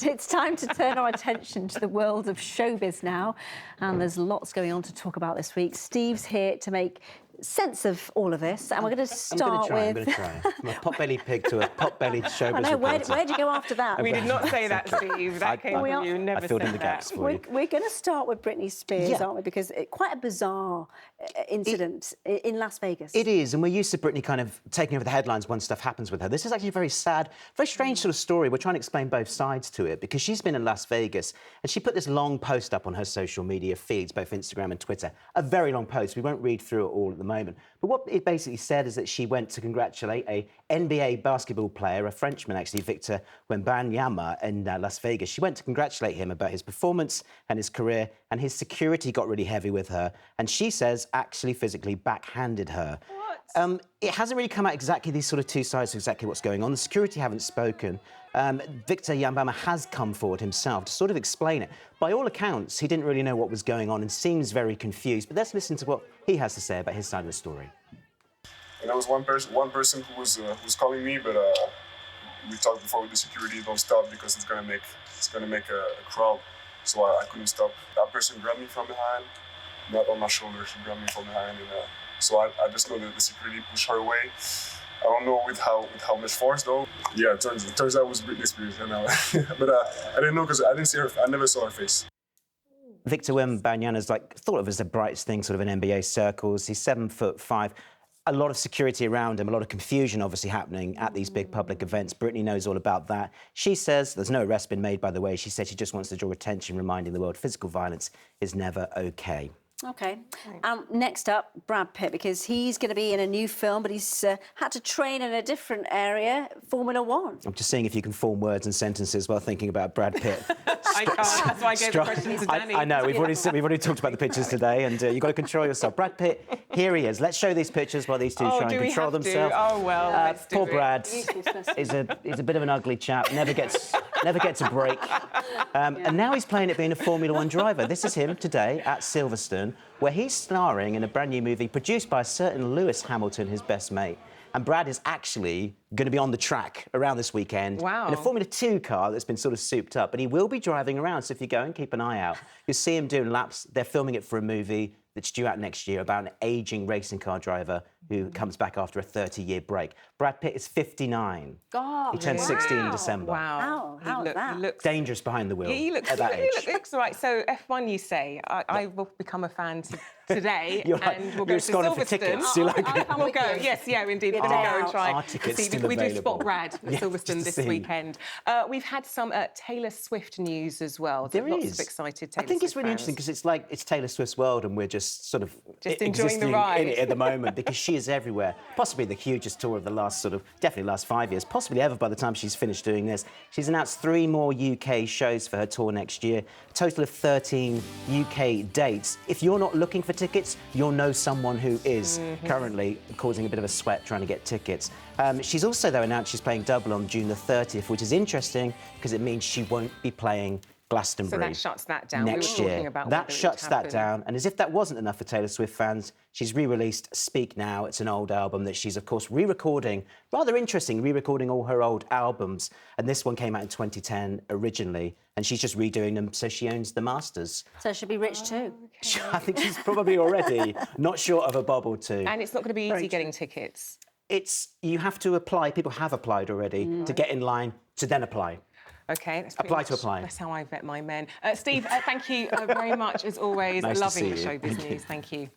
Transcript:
It's time to turn our attention to the world of showbiz now, and there's lots going on to talk about this week. Steve's here to make sense of all of this, and we're going to start with... I'm going to try. From a pot-bellied pig to a pot-bellied showbiz I know, reporter. where'd you go after that? We did not say that, Steve. That came from you. Never I filled said in the gaps that. for you. We're going to start with Britney Spears, aren't we? Because quite a bizarre incident in Las Vegas. It is, and we're used to Britney kind of taking over the headlines when stuff happens with her. This is actually a very sad, very strange sort of story. We're trying to explain both sides to it, because she's been in Las Vegas, and she put this long post up on her social media feeds, both Instagram and Twitter. A very long post. We won't read through it all at the moment. But what it basically said is that she went to congratulate a NBA basketball player, a Frenchman actually, Victor Wembanyama, in Las Vegas. She went to congratulate him about his performance and his career, and his security got really heavy with her. And she says actually physically backhanded her. What? It hasn't really come out exactly these sort of two sides of exactly what's going on. The security haven't spoken. Victor Wembanyama has come forward himself to sort of explain it. By all accounts, he didn't really know what was going on and seems very confused. But let's listen to what he has to say about his side of the story. And there was one person who was calling me, but we talked before with the security, don't stop because it's gonna make a crowd. So I couldn't stop. That person grabbed me from behind, not on my shoulder. She grabbed me from behind, and so I just know that the security pushed her away. I don't know with how much force though. Yeah, it turns out it was Britney Spears, but I didn't know because I didn't see her. I never saw her face. Victor Wembanyama's thought of as the brightest thing sort of in NBA circles. He's 7'5". A lot of security around him, a lot of confusion obviously happening at these big public events. Britney knows all about that. She says there's no arrest been made, by the way. She said she just wants to draw attention, reminding the world physical violence is never OK. OK. Next up, Brad Pitt, because he's going to be in a new film, but he's had to train in a different area, Formula One. I'm just seeing if you can form words and sentences while thinking about Brad Pitt. I can't. That's why I gave the question to Danny. I know, we've already talked about the pictures today, and you've got to control yourself. Brad Pitt, here he is. Let's show these pictures while these two try and control themselves. Oh, well, let's do poor it. Brad is a bit of an ugly chap, never gets a break. And now he's playing at being a Formula One driver. This is him today at Silverstone, where he's starring in a brand new movie produced by a certain Lewis Hamilton, his best mate. And Brad is actually going to be on the track around this weekend in a Formula 2 car that's been sort of souped up. But he will be driving around, so if you go and keep an eye out, you'll see him doing laps. They're filming it for a movie that's due out next year about an ageing racing car driver who comes back after a 30-year break. Brad Pitt is 59. God, he turned 60 in December. Wow. How is that? He looks dangerous behind the wheel. He looks at that age. He looks right. So F1, you say. I will become a fan today, and we'll go to Silverstone. For tickets. We'll go. Yes, yeah, indeed. We're going to go and try. Our tickets still we available. do spot Brad at Silverstone this see. weekend. We've had some Taylor Swift news as well. There lots is. Of excited Taylor I think Swift it's really fans. interesting because it's Taylor Swift's world, and we're just sort of enjoying the ride in it at the moment because she is everywhere. Possibly the hugest tour of the last definitely last 5 years, possibly ever by the time she's finished doing this. She's announced 3 more UK shows for her tour next year, a total of 13 UK dates. If you're not looking for tickets, you'll know someone who is currently causing a bit of a sweat trying to get tickets. She's also, though, announced she's playing double on June the 30th, which is interesting because it means she won't be playing Glastonbury. So that shuts that down. Next year. That shuts that down. And as if that wasn't enough for Taylor Swift fans, she's re-released Speak Now. It's an old album that she's, of course, re-recording. Rather interesting, re-recording all her old albums. And this one came out in 2010 originally. And she's just redoing them so she owns the masters. So she'll be rich too. Okay. I think she's probably already not short of a bob or two. And it's not going to be easy getting tickets. You have to apply. People have applied already to get in line to then apply. OK, that's apply. That's how I vet my men. Steve, thank you very much, as always. Nice Loving to see the you. showbiz news. Thank you.